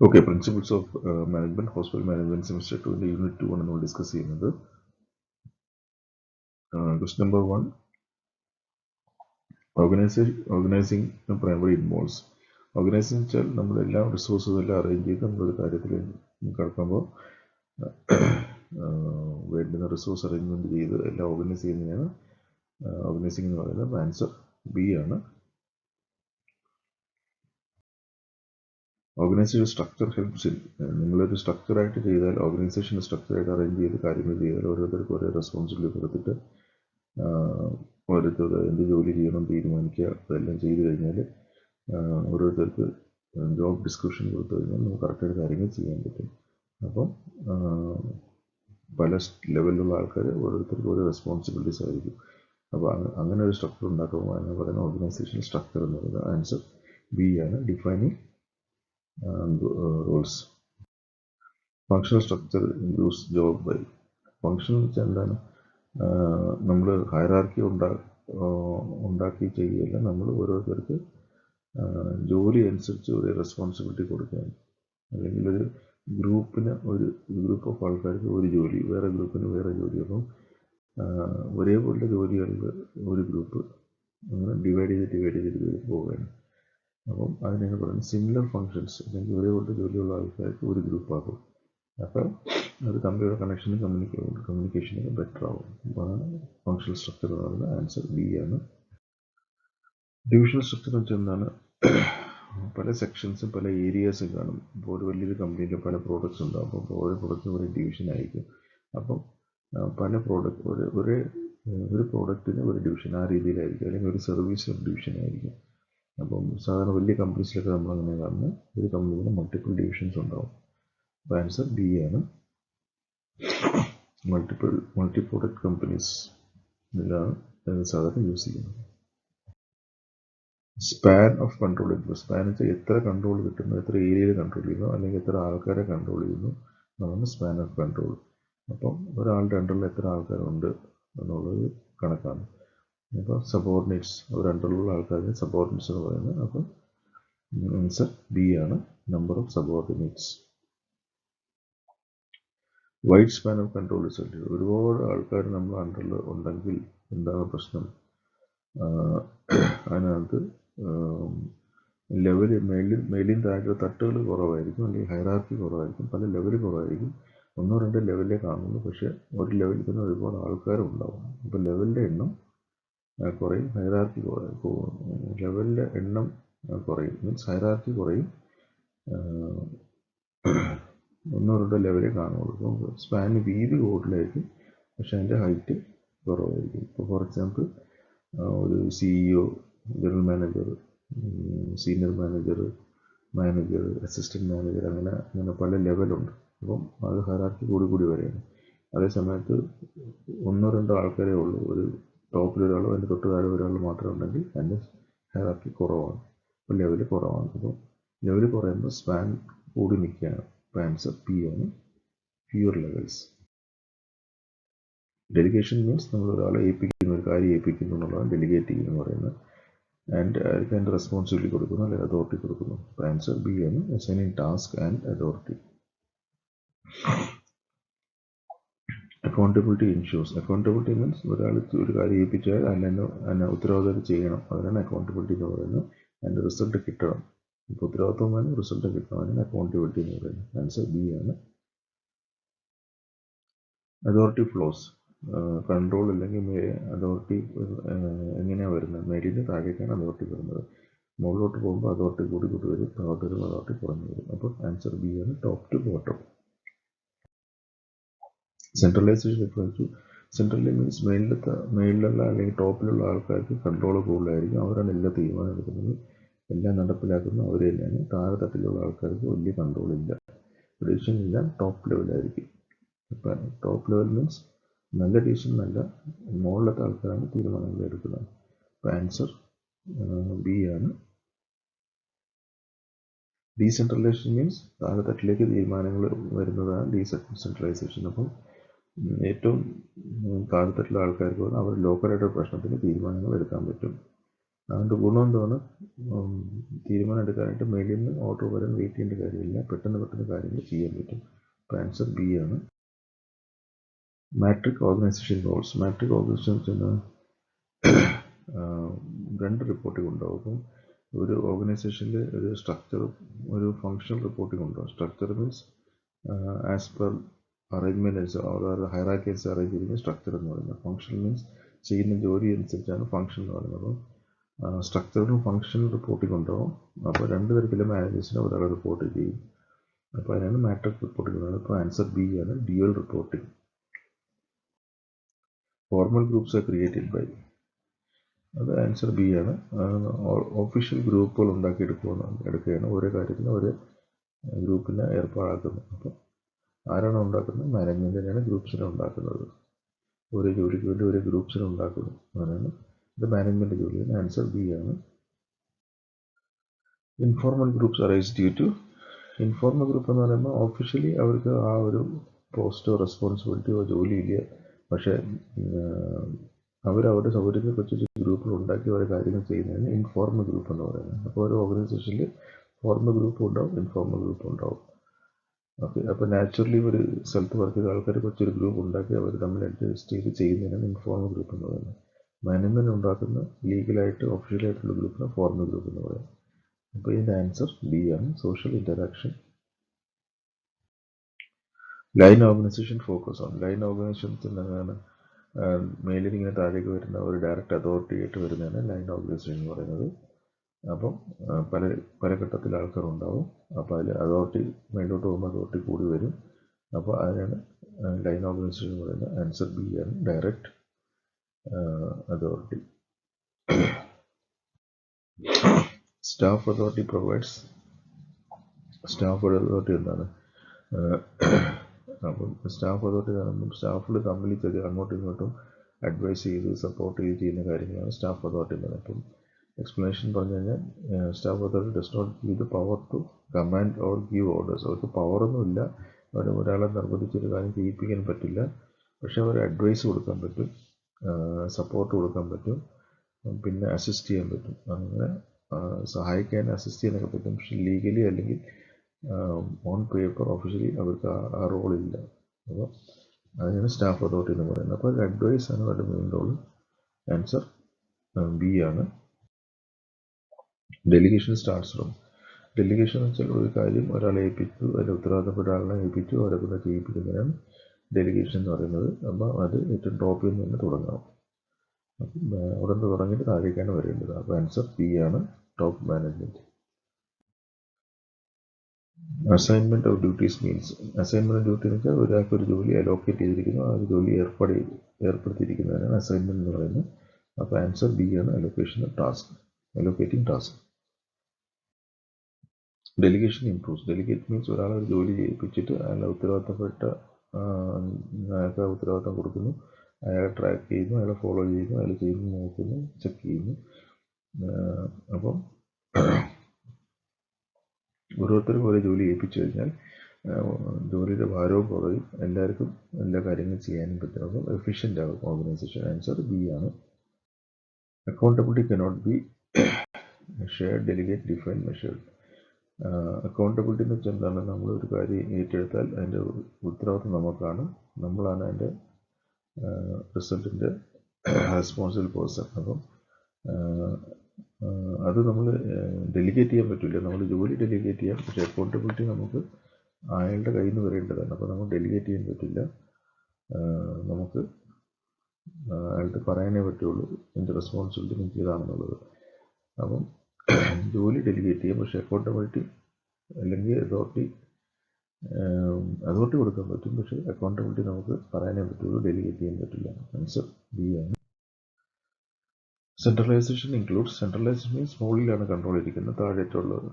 Okay, principles of management, hospital management semester 2 unit 2 ആണ് നമ്മൾ discuss ചെയ്യുന്നത്. Question number 1, organizing primary involves. Organizing വെച്ചാൽ നമ്മളെല്ലാം റിസോഴ്സസ് എല്ലാം അറേഞ്ച് ചെയ്ത് നമ്മളൊരു കാര്യത്തിൽ കിടക്കുമ്പോൾ വേണ്ടുന്ന റിസോഴ്സ് അറേഞ്ച്മെന്റ് ചെയ്ത് എല്ലാം ഓർഗനൈസ് ചെയ്യുന്നതിനാണ് ഓർഗനൈസിംഗ് എന്ന് പറയുന്നത്. ആൻസർ ബി ആണ്. ഓർഗനൈസേഷൻ സ്ട്രക്ചർ ഹെൽപ്സ് ഇൻ, നിങ്ങളൊരു സ്ട്രക്ചറായിട്ട് ചെയ്താൽ, ഓർഗനൈസേഷൻ സ്ട്രക്ചറായിട്ട് അറേഞ്ച് ചെയ്ത് കാര്യങ്ങൾ ചെയ്താൽ ഓരോരുത്തർക്ക് ഓരോ റെസ്പോൺസിബിലിറ്റി കൊടുത്തിട്ട് ഓരോരുത്തർ എന്ത് ജോലി ചെയ്യണം തീരുമാനിക്കുക. അതെല്ലാം ചെയ്തു കഴിഞ്ഞാൽ ഓരോരുത്തർക്ക് ജോബ് ഡിസ്ക്രിപ്ഷൻ കൊടുത്തു കഴിഞ്ഞാൽ നമുക്ക് കറക്റ്റായിട്ട് കാര്യങ്ങൾ ചെയ്യാൻ പറ്റും. അപ്പം പല ലെവലിലുള്ള ആൾക്കാർ ഓരോരുത്തർക്ക് ഓരോ റെസ്പോൺസിബിലിറ്റീസ് ആയിരിക്കും. അപ്പോൾ അങ്ങനെ ഒരു സ്ട്രക്ചർ ഉണ്ടാക്കുമ്പോൾ എന്ന് പറയുന്ന ഓർഗനൈസേഷൻ സ്ട്രക്ചർ എന്ന് പറയുന്നത് ആൻസർ ബി ആണ്. Defining roles. Functional structure improves job by. Function വെച്ചാൽ എന്താണ്? നമ്മൾ ഹയറാർക്കി ഉണ്ടാക്കി ചെയ്യുകയല്ല, നമ്മൾ ഓരോരുത്തർക്ക് ജോലി അനുസരിച്ച് ഒരു റെസ്പോൺസിബിലിറ്റി കൊടുക്കാൻ, അല്ലെങ്കിൽ ഒരു ഗ്രൂപ്പിന് ഒരു ഗ്രൂപ്പ് ഓഫ് ആൾക്കാർക്ക് ഒരു ജോലി, വേറെ ഗ്രൂപ്പിന് വേറെ ജോലി. അപ്പം ഒരേപോലുള്ള ജോലികളിൽ ഒരു ഗ്രൂപ്പ് അങ്ങനെ ഡിവൈഡ് ചെയ്ത് പോവുകയാണ്. അപ്പം അതിനാണ് പറയുന്നത് സിമിലർ ഫങ്ഷൻസ്, അല്ലെങ്കിൽ ഒരേപോലത്തെ ജോലിയുള്ള ആൾക്കാർക്ക് ഒരു ഗ്രൂപ്പാകും. അപ്പോൾ അത് തമ്മിലുള്ള കണക്ഷനും കമ്മ്യൂണിക്കേഷനും ബെറ്റർ ആവും. അപ്പോൾ ഫങ്ഷണൽ സ്ട്രക്ചർ എന്ന് പറയുന്നത് ആൻസർ ബി ആണ്. ഡിവിഷണൽ സ്ട്രക്ചർ എന്ന് വെച്ചാൽ എന്താണ്? പല സെക്ഷൻസും പല ഏരിയാസും കാണും. ഇപ്പോൾ ഒരു വലിയൊരു കമ്പനിയിൽ പല പ്രോഡക്റ്റ്സ് ഉണ്ടാകും. അപ്പോൾ ഓരോ പ്രോഡക്റ്റിനും ഒരു ഡിവിഷൻ ആയിരിക്കും. അപ്പം പല പ്രോഡക്റ്റ് ഒരു പ്രോഡക്റ്റിന് ഒരു ഡിവിഷൻ ആ രീതിയിലായിരിക്കും, അല്ലെങ്കിൽ ഒരു സർവീസിന് ഒരു ഡിവിഷൻ ആയിരിക്കും. അപ്പം സാധാരണ വലിയ കമ്പനീസിലൊക്കെ നമ്മൾ അങ്ങനെ കാണുന്നത് ഒരു കമ്പനിയിൽ മൾട്ടിപ്പിൾ ഡിവിഷൻസ് ഉണ്ടാവും. അപ്പോൾ ആൻസർ ബി ആണ്. മൾട്ടി പ്രോഡക്റ്റ് കമ്പനീസ് ഇതിലാണ് സാധാരണ യൂസ് ചെയ്യുന്നത്. Span of control. സ്പാൻ വെച്ചാൽ എത്ര കൺട്രോൾ കിട്ടുന്നു, എത്ര ഏരിയയിൽ കൺട്രോൾ ചെയ്യുന്നു, അല്ലെങ്കിൽ എത്ര ആൾക്കാരെ കൺട്രോൾ ചെയ്യുന്നു എന്നാണ് സ്പാൻ ഓഫ് കൺട്രോൾ. അപ്പം ഒരാളുടെ അണ്ടറിൽ എത്ര ആൾക്കാരുണ്ട് എന്നുള്ളത് കണക്കാണ്. അപ്പോൾ സബോർഡിനേറ്റ്സ്, ഒരു അണ്ടറിലുള്ള ആൾക്കാരെ സബോർഡിനേറ്റ്സ് എന്ന് പറയുന്നത്. അപ്പം ആൻസർ ബി ആണ്, number of subordinates. Wide span of control result. ഒരുപാട് ആൾക്കാർ നമ്മൾ അണ്ടറിൽ ഉണ്ടെങ്കിൽ എന്താണ് പ്രശ്നം? അതിനകത്ത് ലെവല് മേലിൽ താഴെ തട്ടുകൾ കുറവായിരിക്കും, അല്ലെങ്കിൽ ഹൈറാർക്കി കുറവായിരിക്കും, പല ലെവൽ കുറവായിരിക്കും. ഒന്നോ രണ്ടോ ലെവലിലേ കാണുന്നു, പക്ഷെ ഒരു ലെവലിൽ തന്നെ ഒരുപാട് ആൾക്കാരും ഉണ്ടാവും. അപ്പോൾ ലെവലിൻ്റെ എണ്ണം കുറയും, ഹൈറാർക്കി ലെവലിൻ്റെ എണ്ണം കുറയും, മീൻസ് ഹൈറാർക്കി കുറയും, ഒന്നോ രണ്ടോ ലെവലേ കാണുള്ളൂ. അപ്പോൾ സ്പാന് വീതി കൂടുതലായിരിക്കും, പക്ഷെ അതിൻ്റെ ഹൈറ്റ് കുറവായിരിക്കും. ഇപ്പോൾ ഫോർ എക്സാമ്പിൾ ഒരു CEO, general manager, senior manager, assistant manager, അങ്ങനെ പല ലെവലുണ്ട്. അപ്പം അത് ഹൈറാർക്കി കൂടി വരെയാണ്. അതേ സമയത്ത് ഒന്നോ രണ്ടോ ആൾക്കാരേ ഉള്ളൂ, ഒരു ടോപ്പിലൊരാളോ അതിൻ്റെ തൊട്ട് താഴെ ഒരാൾ മാത്രമേ ഉണ്ടെങ്കിൽ അതിൻ്റെ ഹൈറാർക്കി കുറവാണ്, അപ്പോൾ ലെവല് കുറവാണ്. അപ്പോൾ ലെവല് കുറയുമ്പോൾ സ്പാൻ കൂടി നിൽക്കുകയാണ്. അപ്പോൾ ആൻസർ പി ആണ്, ഫ്യൂർ ലെവൽസ്. ഡെലിഗേഷൻ മീൻസ് നമ്മൾ ഒരാളെ ഏൽപ്പിക്കുന്നു, ഒരു കാര്യം ഏൽപ്പിക്കുന്നു എന്നുള്ളതാണ് ഡെലിഗേറ്റ് ചെയ്യുന്നു എന്ന് പറയുന്നത്. ആൻഡ് അതിൻ്റെ റെസ്പോൺസിബിലിറ്റി കൊടുക്കുന്നു, അല്ലെങ്കിൽ അതോറിറ്റി കൊടുക്കുന്നു. അപ്പോൾ ആൻസർ ബി ആണ്, assigning task and authority. Accountability ഇൻഷുവേഴ്സ്. Accountability means ഒരാൾ ഒരു കാര്യം ഏൽപ്പിച്ചാൽ അതിനെ ഉത്തരവാദിത്തം ചെയ്യണം, അതിനാണ് അക്കൗണ്ടബിലിറ്റി എന്ന് പറയുന്നത്. അതിൻ്റെ റിസൾട്ട് കിട്ടണം. ഇപ്പോൾ ഉത്തരവാദിത്വം വേണം, റിസൾട്ട് കിട്ടണം, അതിനാണ് അക്കൗണ്ടബിലിറ്റി എന്ന് പറയുന്നത്. ആൻസർ ബി ആണ്. Authority flows. കൺട്രോൾ അല്ലെങ്കിൽ അതോറിറ്റി എങ്ങനെയാണ് വരുന്നത്? മേലിന് താഴേക്കാണ് അതോറിറ്റി വരുന്നത്. മുകളിലോട്ട് പോകുമ്പോൾ അതോറിറ്റി കൂടി വരും, താഴോട്ട് വരുമ്പോൾ അതോറിറ്റി കുറഞ്ഞു വരും. അപ്പോൾ ആൻസർ ബി ആണ്, top to bottom. Centralisation effect. Centrally means മേളിലുള്ള അല്ലെങ്കിൽ ടോപ്പിലുള്ള ആൾക്കാർക്ക് കൺട്രോൾ കൂടുതലായിരിക്കും, അവരാണ് എല്ലാ തീരുമാനം എടുക്കുന്നത്, എല്ലാം നടപ്പിലാക്കുന്നത് അവർ തന്നെയാണ്. താഴെ തട്ടിലുള്ള ആൾക്കാർക്ക് വലിയ കൺട്രോൾ ഇല്ല, ഡിസിഷൻ എല്ലാം ടോപ്പ് ലെവലായിരിക്കും. ഇപ്പം ടോപ്പ് ലെവൽ മീൻസ് നല്ല ഡിസിഷൻ നല്ല മുകളിലത്തെ ആൾക്കാരാണ് തീരുമാനങ്ങൾ എടുക്കുന്നത്. അപ്പോൾ ആൻസർ ബി ആണ്. ഡീസെൻട്രലൈസേഷൻ മീൻസ് താഴെ തട്ടിലേക്ക് തീരുമാനങ്ങൾ വരുന്നതാണ് ഡീസെൻട്രലൈസേഷൻ. അപ്പം ഏറ്റവും താഴെത്തട്ടിലുള്ള ആൾക്കാർക്ക് അവർ ലോക്കലായിട്ട് പ്രശ്നത്തിന് തീരുമാനങ്ങൾ എടുക്കാൻ പറ്റും. അതുകൊണ്ട് ഗുണം എന്താണ്, തീരുമാനം എടുക്കാനായിട്ട് മേളിൽ നിന്ന് ഓർഡർ വരാൻ വെയിറ്റ് ചെയ്യേണ്ട കാര്യമില്ല, പെട്ടെന്ന് കാര്യങ്ങൾ ചെയ്യാൻ പറ്റും. അപ്പോൾ ആൻസർ ബി ആണ്. Matrix organisation roles. Matrix organisation രണ്ട് റിപ്പോർട്ടിംഗ് ഉണ്ടാവും. അപ്പം ഒരു ഓർഗനൈസേഷനിൽ ഒരു സ്ട്രക്ചറും ഒരു ഫങ്ഷണൽ റിപ്പോർട്ടിംഗ് ഉണ്ടാവും. Structure means as per arrangement hierarchy അനുസരിച്ച് അറേഞ്ച് ചെയ്യുന്ന സ്ട്രക്ചർ എന്ന് പറയുന്നത്. ഫങ്ഷണൽ മീൻസ് ചെയ്യുന്ന ജോലി അനുസരിച്ചാണ് ഫങ്ഷൻ എന്ന് പറയുന്നത്. അപ്പം സ്ട്രക്ചറിനും ഫങ്ഷണൽ റിപ്പോർട്ടിംഗ് ഉണ്ടാവും. അപ്പോൾ രണ്ട് തരത്തിലെ മാനേജേഴ്സിനെ ഒരാൾ റിപ്പോർട്ട് ചെയ്യും. അപ്പോൾ അതിനാണ് മാട്രിക് റിപ്പോർട്ടിംഗ് എന്ന് പറയുന്നത്. അപ്പോൾ ആൻസർ ബി ആണ്, dual reporting. Formal groups are created by, അത് ആൻസർ ബി ആണ്. ഒഫീഷ്യൽ ഗ്രൂപ്പുകൾ എടുക്കുകയാണ് ഓരോ കാര്യത്തിനും ഒരു ഗ്രൂപ്പിനെ ഏർപ്പാടാക്കുന്നത്. അപ്പോൾ ആരാണ് ഉണ്ടാക്കുന്നത്? മാനേജ്മെൻറ്റ് തന്നെയാണ് ഗ്രൂപ്പ്സിനെ ഉണ്ടാക്കുന്നത്. ഓരോ ജോലിക്ക് വേണ്ടി ഓരോ ഗ്രൂപ്പ്സിനെ ഉണ്ടാക്കുന്നു. അതാണ് ഇത് മാനേജ്മെൻറ്റ് ജോലിയാണ്. ആൻസർ ബി ആണ്. Informal groups arise due to, informal group എന്ന് പറയുമ്പോൾ ഓഫീഷ്യലി അവർക്ക് ആ ഒരു പോസ്റ്റോ റെസ്പോൺസിബിലിറ്റിയോ ജോലിയില്ല, പക്ഷേ അവരവരുടെ സൗകര്യത്തിൽ കൊച്ചു ഗ്രൂപ്പുകൾ ഉണ്ടാക്കി ഓരോ കാര്യങ്ങൾ ചെയ്യുന്നതാണ് ഇൻഫോർമൽ ഗ്രൂപ്പ് എന്ന് പറയുന്നത്. അപ്പോൾ ഓരോ ഓർഗനൈസേഷനിൽ ഫോർമൽ ഗ്രൂപ്പ് ഉണ്ടാവും, ഇൻഫോർമൽ ഗ്രൂപ്പ് ഉണ്ടാവും. ഓക്കെ, അപ്പോൾ നാച്ചുറലി ഒരു സ്ഥലത്ത് വർക്ക് ചെയ്ത ആൾക്കാർ കൊച്ചൊരു ഗ്രൂപ്പ് ഉണ്ടാക്കി അവർ തമ്മിൽ അഡ്ജസ്റ്റ് ചെയ്ത് ചെയ്യുന്നതിനാണ് ഇൻഫോർമൽ ഗ്രൂപ്പ് എന്ന് പറയുന്നത്. മാനേജ്മെൻറ്റ് ഉണ്ടാക്കുന്ന ലീഗലായിട്ട് ഒഫീഷ്യലായിട്ടുള്ള ഗ്രൂപ്പിന് ഫോർമൽ ഗ്രൂപ്പ് എന്ന് പറയുന്നത്. അപ്പോൾ ഇതിൻ്റെ ആൻസർ ബി ആണ്, social interaction. Line organisation focus on, line organisation എന്താണ്, മേലിൽ ഇങ്ങനെ താഴേക്ക് വരുന്ന ഒരു ഡയറക്റ്റ് അതോറിറ്റി ആയിട്ട് വരുന്നതാണ് ലൈൻ ഓർഗനൈസേഷൻ എന്ന് പറയുന്നത്. അപ്പം പല ഘട്ടത്തിൽ ആൾക്കാരുണ്ടാവും. അപ്പോൾ അതിൽ അതോറിറ്റി മേലോട്ട് പോകുമ്പോൾ അതോറിറ്റി കൂടി വരും. അപ്പോൾ അതിനാണ് ലൈൻ ഓർഗനൈസേഷൻ എന്ന് പറയുന്നത്. ആൻസർ ബി ആണ്, direct authority. Staff authority provides, staff authority എന്താണ്? അപ്പം സ്റ്റാഫ് അതോറിറ്റി കാണുമ്പോൾ സ്റ്റാഫിൽ തമ്മിൽ അങ്ങോട്ടും ഇങ്ങോട്ടും അഡ്വൈസ് ചെയ്ത് സപ്പോർട്ട് ചെയ്ത് ചെയ്യുന്ന കാര്യങ്ങളാണ് സ്റ്റാഫ് അതോറിറ്റി എന്ന് പറയുന്നത്. അപ്പം എക്സ്പ്ലനേഷൻ പറഞ്ഞു കഴിഞ്ഞാൽ staff authority does not give the power to command or give orders. അവർക്ക് പവറൊന്നുമില്ല, ഒരാളെ നിർബന്ധിച്ചൊരു കാര്യം ചെയ്യിപ്പിക്കാൻ പറ്റില്ല, പക്ഷെ അവർ അഡ്വൈസ് കൊടുക്കാൻ പറ്റും, സപ്പോർട്ട് കൊടുക്കാൻ പറ്റും, പിന്നെ അസിസ്റ്റ് ചെയ്യാൻ പറ്റും. അങ്ങനെ സഹായിക്കാൻ അസിസ്റ്റ് ചെയ്യാനൊക്കെ പറ്റും. പക്ഷെ ലീഗലി അല്ലെങ്കിൽ ഓൺ പേപ്പർ ഒഫീഷ്യലി അവർക്ക് ആ റോളില്ല. അപ്പോൾ അതിനാണ് സ്റ്റാഫ് അതോറിറ്റി എന്ന് പറയുന്നത്. അപ്പോൾ അഡ്വൈസ് ആണ് അവരുടെ മെയിൻ റോൾ. ആൻസർ ബി ആണ്. ഡെലിഗേഷൻ സ്റ്റാർട്ട്സ് ഫ്രം, ഡെലിഗേഷൻ എന്ന് വെച്ചാൽ ഒരു കാര്യം ഒരാളെ ഏൽപ്പിച്ചു, അതിൻ്റെ ഉത്തരവാദിത്തപ്പെട്ട ആളെ ഏൽപ്പിച്ചു, അവരെ കൊണ്ട് ചെയ്യിപ്പിക്കുന്നതിനാണ് ഡെലിഗേഷൻ എന്ന് പറയുന്നത്. അപ്പോൾ അത് ഏറ്റവും ടോപ്പിൽ നിന്ന് തന്നെ തുടങ്ങണം. അപ്പം അവിടെ നിന്ന് തുടങ്ങിയിട്ട് താഴേക്കാണ് വരേണ്ടത്. അപ്പോൾ ആൻസർ ബി ആണ്, top management. Assignment of duties means, assignment duty എന്ന് വെച്ചാൽ ഒരാൾക്ക് ഒരു ജോലി അലോക്കേറ്റ് ചെയ്തിരിക്കുന്നു, ആ ഒരു ജോലി ഏർപ്പെടുത്തിയിരിക്കുന്നതിനാണ് അസൈൻമെൻറ്റ് എന്ന് പറയുന്നത്. അപ്പോൾ ആൻസർ ബി ആണ്, allocation task, allocating task. Delegation improves, delegate means ഒരാളെ ഒരു ജോലി ചെയ്യിപ്പിച്ചിട്ട് അയാളെ ഉത്തരവാദിത്തപ്പെട്ട അയാൾക്ക് ഉത്തരവാദിത്തം കൊടുക്കുന്നു, അയാളെ ട്രാക്ക് ചെയ്യുന്നു, അയാളെ ഫോളോ ചെയ്യുന്നു, അയാൾ ചെയ്യുന്നു നോക്കുന്നു, ചെക്ക് ചെയ്യുന്നു. അപ്പം ഓരോരുത്തരും ഓരോ ജോലി ഏൽപ്പിച്ചു കഴിഞ്ഞാൽ ജോലിയുടെ ഭാരവും കുറയും, എല്ലാവർക്കും എല്ലാ കാര്യങ്ങളും ചെയ്യാനും പറ്റും. അപ്പം എഫിഷ്യൻ്റ് ആകും ഓർഗനൈസേഷൻ. ആൻസർ ബി ആണ്. Accountability cannot be shared, delegate, define, measured. Accountability എന്ന് വെച്ചാൽ എന്താണ്? നമ്മളൊരു കാര്യം ഏറ്റെടുത്താൽ അതിൻ്റെ ഉത്തരവാദിത്വം നമുക്കാണ്, നമ്മളാണ് അതിൻ്റെ റിസൾട്ടിൻ്റെ റെസ്പോൺസിബിൾ പേഴ്സൺ. അപ്പം അത് നമ്മൾ ഡെലിഗേറ്റ് ചെയ്യാൻ പറ്റില്ല. നമ്മൾ ജോലി ഡെലിഗേറ്റ് ചെയ്യാം, പക്ഷേ അക്കൗണ്ടബിലിറ്റി നമുക്ക് അയാളുടെ കയ്യിൽ നിന്ന് വരേണ്ടതാണ്. അപ്പോൾ നമുക്ക് ഡെലിഗേറ്റ് ചെയ്യാൻ പറ്റില്ല, നമുക്ക് അയാൾക്ക് പറയാനേ പറ്റുള്ളൂ എൻ്റെ റെസ്പോൺസിബിലിറ്റി നിങ്ങൾക്ക് ഇതാണെന്നുള്ളത്. അപ്പം ജോലി ഡെലിഗേറ്റ് ചെയ്യാം, പക്ഷേ അക്കൗണ്ടബിലിറ്റി അല്ലെങ്കിൽ അതോറിറ്റി കൊടുക്കാൻ പറ്റും, പക്ഷേ അക്കൗണ്ടബിലിറ്റി നമുക്ക് പറയാനേ പറ്റുള്ളൂ, ഡെലിഗേറ്റ് ചെയ്യാൻ പറ്റില്ല. ആൻസർ ബി ആണ്. സെൻട്രലൈസേഷൻ ഇൻക്ലൂഡ്സ്, സെൻട്രലൈസേഷൻ മീൻസ് മുകളിലാണ് കൺട്രോൾ ഇരിക്കുന്നത്,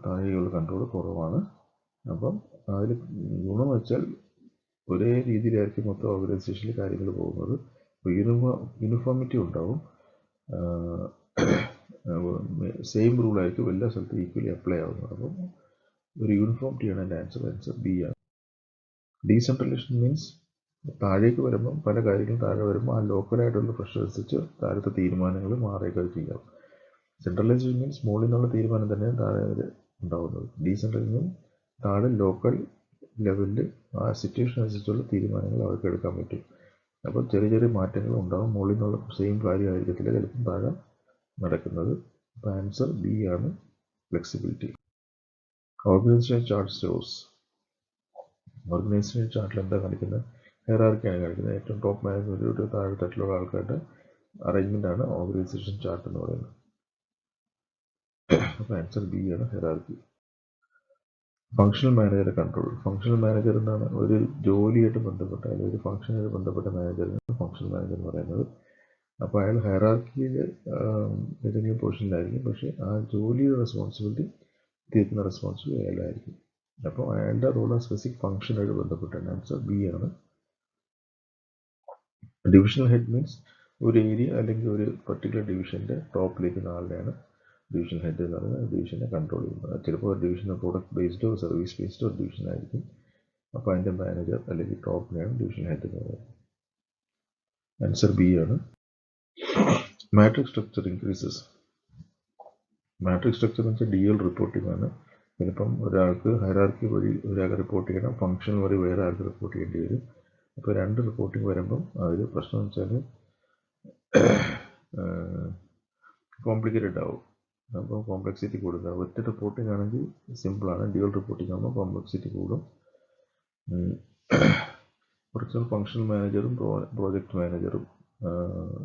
താഴെയുള്ള കൺട്രോൾ കുറവാണ്. അപ്പം അതിൽ ഗുണം വെച്ചാൽ ഒരേ രീതിയിലായിരിക്കും മൊത്തം ഓർഗനൈസേഷനിൽ കാര്യങ്ങൾ പോകുന്നത്. യൂണിഫോമിറ്റി ഉണ്ടാവും, സെയിം റൂളായിരിക്കും എല്ലാ സ്ഥലത്തും ഈക്വലി അപ്ലൈ ആവുന്നത്. അപ്പം ഒരു യൂണിഫോമിറ്റിയാണ് എൻ്റെ ആൻസർ ബി ആണ്. ഡീസെൻട്രലൈസേഷൻ മീൻസ് താഴേക്ക് വരുമ്പം പല കാര്യങ്ങളും താഴെ വരുമ്പോൾ ആ ലോക്കലായിട്ടുള്ള പ്രഷർ അനുസരിച്ച് താഴത്തെ തീരുമാനങ്ങൾ മാറുകയൊക്കെ ചെയ്യാം. സെൻട്രലൈസ്ഡ് മീൻസ് മുകളിൽ നിന്നുള്ള തീരുമാനം തന്നെ താഴെ വരെ ഉണ്ടാവുന്നത്. ഡീസെൻട്രലൈസ്ഡ് താഴെ ലോക്കൽ ലെവലിൽ ആ സിറ്റുവേഷൻ അനുസരിച്ചുള്ള തീരുമാനങ്ങൾ അവർക്ക് എടുക്കാൻ പറ്റും. അപ്പോൾ ചെറിയ ചെറിയ മാറ്റങ്ങൾ ഉണ്ടാകും. മുകളിൽ നിന്നുള്ള സെയിം കാര്യമായിരിക്കത്തില്ല ചിലപ്പം താഴെ നടക്കുന്നത്. അപ്പോൾ ആൻസർ ബി ആണ്, flexibility. Organisation chart stores. Organisation ചാർട്ടിൽ എന്താ കാണിക്കുന്നത്? ഹൈറാർക്കിയാണ് കാണിക്കുന്നത്. ഏറ്റവും ടോപ്പ് മാനേജ്മെൻറ്റ് താഴെ തട്ടിലുള്ള ആൾക്കാരുടെ അറേഞ്ച്മെൻ്റ് ആണ് ഓർഗനൈസേഷൻ ചാർട്ട് എന്ന് പറയുന്നത്. അപ്പോൾ ആൻസർ ബി ആണ്, ഹൈറാർക്കി. ഫങ്ഷണൽ മാനേജറെ കൺട്രോൾ. ഫങ്ഷണൽ മാനേജർ എന്നാണ് ഒരു ജോലിയായിട്ട് ബന്ധപ്പെട്ട അല്ലെങ്കിൽ ഒരു ഫംഗ്ഷനായിട്ട് ബന്ധപ്പെട്ട മാനേജറിനാണ് ഫങ്ഷണൽ മാനേജർ എന്ന് പറയുന്നത്. അപ്പോൾ അയാൾ ഹൈറാർക്കിയിൽ ഏതെങ്കിലും പൊസിഷനിലായിരിക്കും, പക്ഷേ ആ ജോലിയുടെ റെസ്പോൺസിബിലിറ്റി തീർക്കുന്ന റെസ്പോൺസിബിലിറ്റി അയാളായിരിക്കും. അപ്പോൾ അയാളുടെ റോൾ ആ സ്പെസിഫിക് ഫംഗ്ഷനായിട്ട് ബന്ധപ്പെട്ടാണ്. ആൻസർ ബി ആണ്. ഡിവിഷണൽ ഹെഡ് മീൻസ് ഒരു ഏരിയ അല്ലെങ്കിൽ ഒരു പർട്ടിക്കുലർ ഡിവിഷൻ്റെ ടോപ്പിലിരിക്കുന്ന ആളുടെയാണ് ഡിവിഷൻ ഹെഡ് എന്ന് പറയുന്നത്. ഡിവിഷനെ കൺട്രോൾ ചെയ്യുന്നത്. ചിലപ്പോൾ ഡിവിഷൻ പ്രോഡക്റ്റ് ബേസ്ഡോ സർവീസ് ബേസ്ഡോ ഡിവിഷൻ ആയിരിക്കും. അപ്പോൾ അതിൻ്റെ മാനേജർ അല്ലെങ്കിൽ ടോപ്പിനെയാണ് ഡിവിഷൻ ഹെഡ് എന്ന് പറയുന്നത്. ആൻസർ ബി ആണ്. Matrix structure increases. Matrix structure എന്ന് വെച്ചാൽ DL റിപ്പോർട്ടിംഗ് ആണ്. ചിലപ്പം ഒരാൾക്ക് ഹൈറാർക്കി വഴി ഒരാൾക്ക് റിപ്പോർട്ട് ചെയ്യണം, ഫംഗ്ഷൻ വഴി വേറെ ആൾക്ക് റിപ്പോർട്ട് ചെയ്യേണ്ടി വരും. അപ്പോൾ രണ്ട് റിപ്പോർട്ടിംഗ് വരുമ്പം അതിൽ പ്രശ്നം എന്ന് വെച്ചാൽ കോംപ്ലിക്കേറ്റഡ് ആവും. അപ്പോൾ കോംപ്ലക്സിറ്റി കൂടുക. ഒറ്റ റിപ്പോർട്ടിംഗ് ആണെങ്കിൽ സിമ്പിളാണ്. ഡ്യുവൽ റിപ്പോർട്ടിംഗ് ആകുമ്പോൾ കോംപ്ലക്സിറ്റി കൂടും. ഒറിജിനൽ ഫംഗ്ഷണൽ മാനേജറും പ്രോജക്റ്റ് മാനേജറും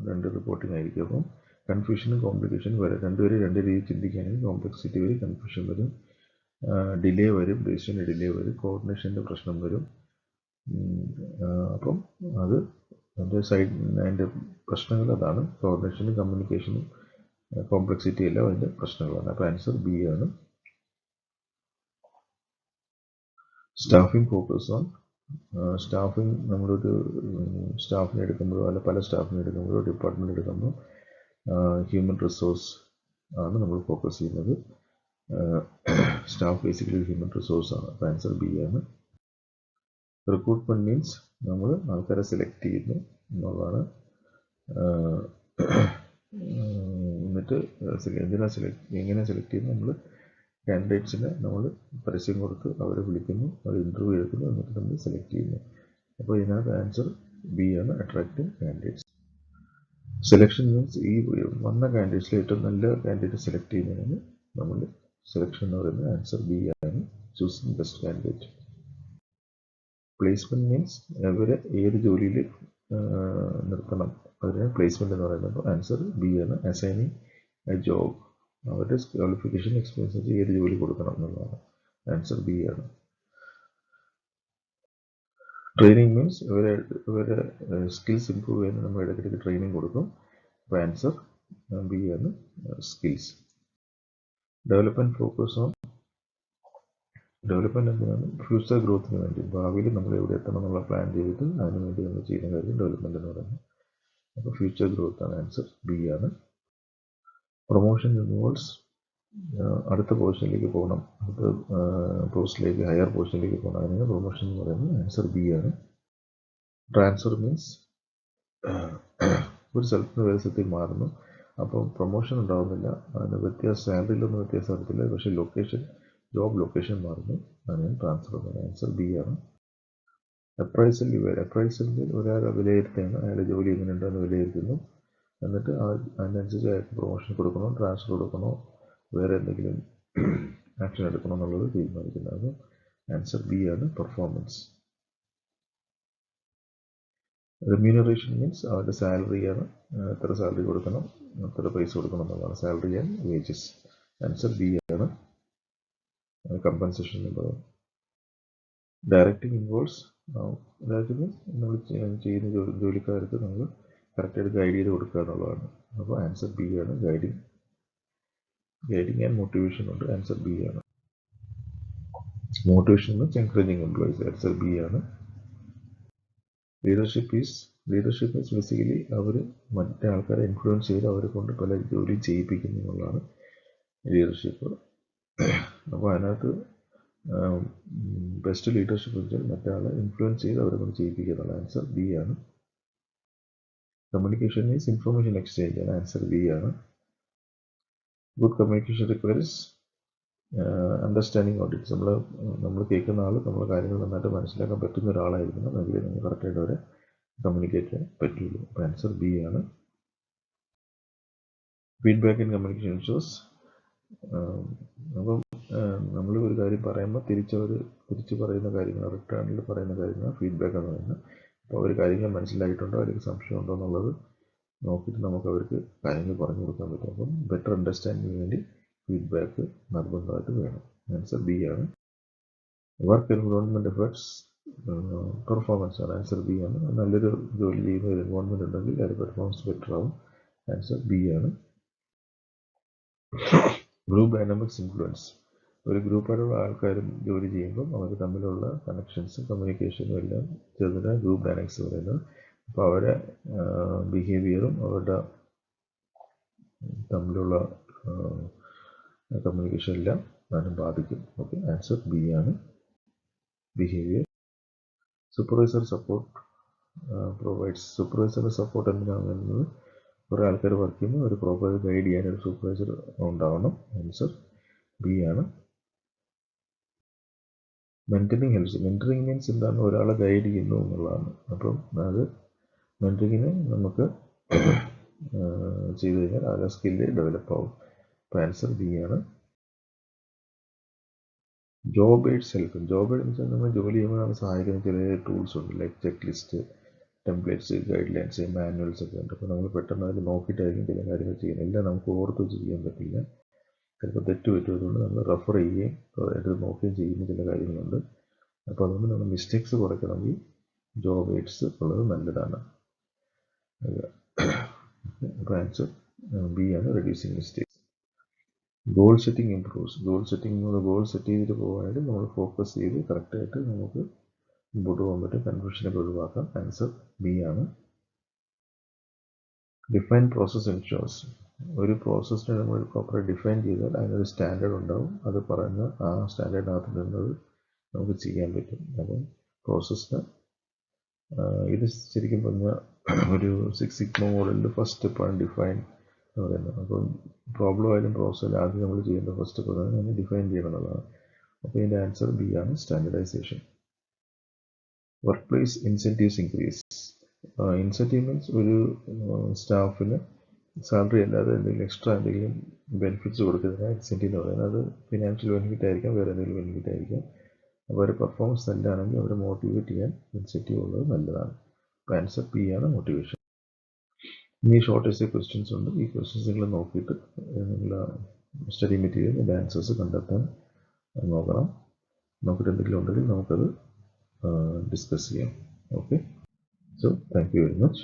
രണ്ട് റിപ്പോർട്ടിംഗ് ആയിരിക്കും. അപ്പം കൺഫ്യൂഷനും കോംപ്ലിക്കേഷനും വരും. രണ്ടുപേരും രണ്ട് രീതിയിൽ ചിന്തിക്കുകയാണെങ്കിൽ കോംപ്ലക്സിറ്റി വരും, കൺഫ്യൂഷൻ വരും, ഡിലേ വരും, ഡിസിഷന് ഡിലേ വരും, കോർഡിനേഷൻ്റെ പ്രശ്നം വരും. അപ്പം അത് അതിൻ്റെ പ്രശ്നങ്ങൾ അതാണ്. കോർഡിനേഷനും കമ്മ്യൂണിക്കേഷനും കോംപ്ലക്സിറ്റി എല്ലാം അതിൻ്റെ പ്രശ്നങ്ങളാണ്. അപ്പോൾ ആൻസർ ബി ആണ്. Staffing focus on staffing. നമ്മളൊരു സ്റ്റാഫിനെ എടുക്കുമ്പോഴോ അല്ല പല സ്റ്റാഫിനെ എടുക്കുമ്പോഴോ ഡിപ്പാർട്ട്മെൻറ്റ് എടുക്കുമ്പോൾ ഹ്യൂമൻ റിസോഴ്സ് ആണ് നമ്മൾ ഫോക്കസ് ചെയ്യുന്നത്. സ്റ്റാഫ് ബേസിക്കലി ഹ്യൂമൻ റിസോഴ്സ് ആണ്. അപ്പോൾ ആൻസർ ബി ആണ്. റിക്രൂട്ട്മെൻറ്റ് മീൻസ് നമ്മൾ ആൾക്കാരെ സെലക്ട് ചെയ്യുന്നു എന്നുള്ളതാണ്. എന്നിട്ട് എങ്ങനെ സെലക്ട് ചെയ്യുന്നു? നമ്മൾ കാൻഡിഡേറ്റ്സിനെ നമ്മൾ പരസ്യം കൊടുത്ത് അവരെ വിളിക്കുന്നു, അവർ ഇൻ്റർവ്യൂ എടുക്കുന്നു, എന്നിട്ട് നമ്മൾ സെലക്ട് ചെയ്യുന്നു. അപ്പോൾ ഇതിനകത്ത് ആൻസർ ബി ആണ്, അട്രാക്റ്റിംഗ് കാൻഡിഡേറ്റ്സ്. സെലക്ഷൻ മീൻസ് ഈ വന്ന കാൻഡിഡേറ്റ്സിൽ ഏറ്റവും നല്ല കാൻഡിഡേറ്റ് സെലക്ട് ചെയ്യുന്നതിനാണ് നമ്മൾ സെലക്ഷൻ എന്ന് പറയുന്നത്. ആൻസർ ബി ആണ്, choosing best candidate. Placement means അവരെ ഏത് ജോലിയിൽ നിർത്തണം, അതിന് പ്ലേസ്മെൻറ്റ് എന്ന് പറയുന്നത്. ആൻസർ ബി ആണ്, അസൈനിങ് എ ജോബ്. അവരുടെ ക്വാളിഫിക്കേഷൻ എക്സ്പീരിയൻസ് വെച്ച് ഏത് ജോലി കൊടുക്കണം എന്നുള്ളതാണ്. ആൻസർ ബി ആണ്. ട്രെയിനിങ് മീൻസ് ഇവരെ സ്കിൽസ് ഇമ്പ്രൂവ് ചെയ്യാൻ നമ്മൾ ഇടയ്ക്കിടയ്ക്ക് ട്രെയിനിങ് കൊടുക്കും. അപ്പോൾ ആൻസർ ബി ആണ്, skills. Development focus on. Development എന്തിനാണ്? ഫ്യൂച്ചർ ഗ്രോത്തിന് വേണ്ടി. ഭാവിയിൽ നമ്മൾ എവിടെ എത്തണം എന്നുള്ള പ്ലാൻ ചെയ്തിട്ട് അതിന് വേണ്ടി നമ്മൾ ചെയ്യുന്ന കാര്യം ഡെവലപ്മെൻറ്റ് എന്ന് പറയുന്നത്. അപ്പോൾ ഫ്യൂച്ചർ ഗ്രോത്ത് ആണ്. ആൻസർ ബി ആണ്. പ്രൊമോഷൻ ഇൻവോൾവ്സ് അടുത്ത പൊസിഷനിലേക്ക് പോകണം, അടുത്ത പോസ്റ്റിലേക്ക് ഹയർ പൊസിഷനിലേക്ക് പോകണം, അതിനാണ് പ്രൊമോഷൻ എന്ന് പറയുന്നത്. ആൻസർ ബി ആണ്. ട്രാൻസ്ഫർ മീൻസ് ഒരു സ്ഥലത്ത് നിന്ന് വേറെ സ്ഥലത്തേക്ക് മാറുന്നു, അപ്പോൾ പ്രൊമോഷൻ ഉണ്ടാകുന്നില്ല, അതിന് വ്യത്യാസം, സാലറിയിലൊന്നും വ്യത്യാസം വരത്തില്ല, പക്ഷേ ലൊക്കേഷൻ, ജോബ് ലൊക്കേഷൻ മാറുന്നു, അതിനാണ് ട്രാൻസ്ഫർ എന്ന് പറയുന്നത്. ആൻസർ ബി ആണ്. അപ്രൈസലിൽ ഒരാളെ വിലയിരുത്തുകയാണ്, അയാളുടെ ജോലി എങ്ങനെയുണ്ടെന്ന് വിലയിരുത്തുന്നു, എന്നിട്ട് അതിനനുസരിച്ച് അയാൾക്ക് പ്രൊമോഷൻ കൊടുക്കണോ, ട്രാൻസ്ഫർ കൊടുക്കണോ, വേറെ എന്തെങ്കിലും ആക്ഷൻ എടുക്കണോ എന്നുള്ളത് തീരുമാനിക്കുന്നത്. ആൻസർ ബി ആണ്, പെർഫോമൻസ്. റെമ്യൂണറേഷൻ മീൻസ് അവരുടെ സാലറിയാണ്, എത്ര സാലറി കൊടുക്കണം, എത്ര പൈസ കൊടുക്കണം എന്നുള്ളതാണ്. Salary and wages. Answer B ആണ്, കമ്പൻസേഷൻ എന്നുള്ളത്. Directing involves. ഡയറക്റ്റ് മീൻസ് നമ്മൾ ചെയ്യുന്ന ജോലിക്കാർക്ക് നമ്മൾ കറക്റ്റായിട്ട് ഗൈഡ് ചെയ്ത് കൊടുക്കുക എന്നുള്ളതാണ്. അപ്പോൾ ആൻസർ ബി ആണ്, ഗൈഡിങ് ആൻഡ് മോട്ടിവേഷൻ ഉണ്ട്. ആൻസർ ബി ആണ്. Motivation means encouraging employees. Answer B ആണ്. ലീഡർഷിപ്പ് മീൻസ് ബേസിക്കലി അവർ മറ്റേ ആൾക്കാരെ ഇൻഫ്ലുവൻസ് ചെയ്ത് അവരെ കൊണ്ട് പല ജോലി ചെയ്യിപ്പിക്കുന്നു എന്നുള്ളതാണ് ലീഡർഷിപ്പ്. അപ്പോൾ അതിനകത്ത് ബെസ്റ്റ് ലീഡർഷിപ്പ് വെച്ചാൽ മറ്റേ ആളെ ഇൻഫ്ലുവൻസ് ചെയ്ത് അവരെ കൊണ്ട് ചെയ്യിപ്പിക്കുക എന്നുള്ള. ആൻസർ ബി ആണ്. കമ്മ്യൂണിക്കേഷൻ മീൻസ് ഇൻഫർമേഷൻ എക്സ്ചേഞ്ച് ആണ്. ആൻസർ ബി ആണ്. Good communication requires understanding audience. നമ്മൾ കേൾക്കുന്ന ആൾ നമ്മളെ കാര്യങ്ങൾ നന്നായിട്ട് മനസ്സിലാക്കാൻ പറ്റുന്ന ഒരാളായിരിക്കണം, എങ്കിലേ നമ്മൾ കറക്റ്റായിട്ട് അവരെ കമ്മ്യൂണിക്കേറ്റ് ചെയ്യാൻ പറ്റുള്ളൂ. അപ്പോൾ ആൻസർ ബി ആണ്. Feedback in communication shows. അപ്പം നമ്മൾ ഒരു കാര്യം പറയുമ്പോൾ തിരിച്ച് പറയുന്ന കാര്യങ്ങൾ, റിട്ടേണിൽ പറയുന്ന കാര്യങ്ങൾ ഫീഡ്ബാക്ക് എന്ന് പറയുന്നത്. അപ്പോൾ അവർ കാര്യങ്ങൾ മനസ്സിലായിട്ടുണ്ടോ, അല്ലെങ്കിൽ സംശയമുണ്ടോ എന്നുള്ളത് നോക്കിയിട്ട് നമുക്ക് അവർക്ക് കാര്യങ്ങൾ പറഞ്ഞു കൊടുക്കാൻ പറ്റും. അപ്പം ബെറ്റർ അണ്ടർസ്റ്റാൻഡിങ്ങിന് വേണ്ടി ഫീഡ്ബാക്ക് നിർബന്ധമായിട്ട് വേണം. ആൻസർ ബി ആണ്. വർക്ക് എൻവയോൺമെൻറ്റ് എഫേർട്സ് പെർഫോമൻസ് ആണ്. ആൻസർ ബി ആണ്. നല്ലൊരു ജോലി ചെയ്യുന്ന ഒരു എൻവയോൺമെൻറ്റ് ഉണ്ടെങ്കിൽ അതിൻ്റെ പെർഫോമൻസ് ബെറ്റർ ആവും. ആൻസർ ബി ആണ്. Group dynamics influence. ഒരു ഗ്രൂപ്പായിട്ടുള്ള ആൾക്കാരും ജോലി ചെയ്യുമ്പം അവർ തമ്മിലുള്ള കണക്ഷൻസും കമ്മ്യൂണിക്കേഷനും എല്ലാം ചേർന്നിട്ടാണ് ഗ്രൂപ്പ് ഡൈനാമിക്സ് പറയുന്നത്. അപ്പോൾ അവരെ ബിഹേവിയറും അവരുടെ തമ്മിലുള്ള കമ്മ്യൂണിക്കേഷൻ എല്ലാം അതിനെ ബാധിക്കും. ഓക്കെ, ആൻസർ ബി ആണ്. ബിഹേവിയർ. Supervisor support provides. സൂപ്പർവൈസറിൻ്റെ സപ്പോർട്ട് എന്തിനാണ് വരുന്നത്? കുറേ ആൾക്കാർ വർക്ക് ചെയ്യുമ്പോൾ ഒരു പ്രോപ്പർ ഗൈഡ് ചെയ്യാൻ ഒരു സൂപ്പർവൈസർ ഉണ്ടാവണം. ആൻസർ ബി ആണ്. Mentoring helps. മെൻറ്ററിങ് മീൻസ് എന്താണ്? ഒരാളെ ഗൈഡ് ചെയ്യുന്നു എന്നുള്ളതാണ്. അപ്പം അത് മെൻറ്ററിങ്ങിന് നമുക്ക് ചെയ്തു കഴിഞ്ഞാൽ ആ സ്കില്ല് ഡെവലപ്പ് ആവും. അപ്പോൾ ആൻസർ ബി ആണ്. Job AIDS help. Job aid എന്ന് വെച്ചാൽ നമ്മൾ ജോലി ചെയ്യുമ്പോൾ നമുക്ക് സഹായിക്കുന്ന ചില ടൂൾസ് ഉണ്ട്, like check list, templates, guide lines, manuals ഒക്കെ ഉണ്ട്. അപ്പോൾ നമ്മൾ പെട്ടെന്ന് അതിൽ നോക്കിയിട്ടായിരിക്കും ചില കാര്യങ്ങൾ ചെയ്യുന്നത്. എല്ലാം നമുക്ക് ഓർത്ത് വെച്ച് ചെയ്യാൻ പറ്റില്ല, ചിലപ്പോൾ തെറ്റ് പറ്റുന്നതുകൊണ്ട് നമ്മൾ റെഫർ ചെയ്യുകയും എടുത്ത് നോക്കുകയും ചെയ്യുന്ന ചില കാര്യങ്ങളുണ്ട്. അപ്പോൾ അതുകൊണ്ട് നമ്മൾ മിസ്റ്റേക്സ് കുറയ്ക്കണമെങ്കിൽ ജോബ് എയ്ഡ്സ് ഉള്ളത് നല്ലതാണ്. അപ്പോൾ ആൻസർ ബി ആണ്, reducing mistakes. Goal setting improves. Goal set ചെയ്തിട്ട് പോകാനായിട്ട് നമ്മൾ ഫോക്കസ് ചെയ്ത് കറക്റ്റായിട്ട് നമുക്ക് മുമ്പോട്ട് പോകാൻ പറ്റും, കൺഫ്യൂഷനൊക്കെ ഒഴിവാക്കാം. ആൻസർ ബി ആണ്. Define process ensures. ഒരു പ്രോസസ്സിനെ നമ്മൾ പ്രോപ്പറായി ഡിഫൈൻ ചെയ്താൽ അതിനൊരു സ്റ്റാൻഡേർഡ് ഉണ്ടാവും. അത് പറയുന്ന ആ സ്റ്റാൻഡേർഡിനകത്ത് നിന്നത് നമുക്ക് ചെയ്യാൻ പറ്റും. അപ്പം പ്രോസസ്സിന് ഇത് ശരിക്കും പറഞ്ഞാൽ ഒരു 6 സിഗ്മ മോഡലിൻ്റെ ഫസ്റ്റ് സ്റ്റെപ്പാണ് ഡിഫൈൻ എന്ന് പറയുന്നത്. അപ്പം പ്രോബ്ലം ആയാലും പ്രോസസ് ആയാലും ആദ്യം നമ്മൾ ചെയ്യേണ്ട ഫസ്റ്റ് സ്റ്റെപ്പ് അതിനെ ഡിഫൈൻ ചെയ്യണം എന്നുള്ളതാണ്. അപ്പോൾ ഇതിൻ്റെ ആൻസർ ബി ആണ്, standardisation. Work place incentives increase. Incentive means ഒരു സ്റ്റാഫിന് സാലറി അല്ലാതെ എന്തെങ്കിലും എക്സ്ട്രാ എന്തെങ്കിലും ബെനിഫിറ്റ്സ് കൊടുക്കുന്നതിനാണ് ഇൻസെൻറ്റീവ് എന്ന് പറയുന്നത്. അത് ഫിനാൻഷ്യൽ ബെനിഫിറ്റ് ആയിരിക്കാം, വേറെ എന്തെങ്കിലും ബെനിഫിറ്റ് ആയിരിക്കാം. അപ്പോൾ അവരുടെ പെർഫോമൻസ് നല്ലതാണെങ്കിൽ അവരെ മോട്ടിവേറ്റ് ചെയ്യാൻ ഇൻസെൻറ്റീവ് ഉള്ളത് നല്ലതാണ്. അപ്പോൾ ആൻസർ പി ആണ്, മോട്ടിവേഷൻ. ഇനി ഷോർട്ട് എസ്സേ ക്വസ്റ്റ്യൻസ് ഉണ്ട്. ഈ ക്വസ്റ്റ്യൻസ് നിങ്ങൾ നോക്കിയിട്ട് നിങ്ങൾ സ്റ്റഡി മെറ്റീരിയൽ അതിൻ്റെ ആൻസേഴ്സ് കണ്ടെത്താൻ നോക്കണം. നോക്കിയിട്ട് എന്തെങ്കിലും ഉണ്ടെങ്കിൽ നമുക്കത് ഡിസ്കസ് ചെയ്യാം. Okay, so thank you very much.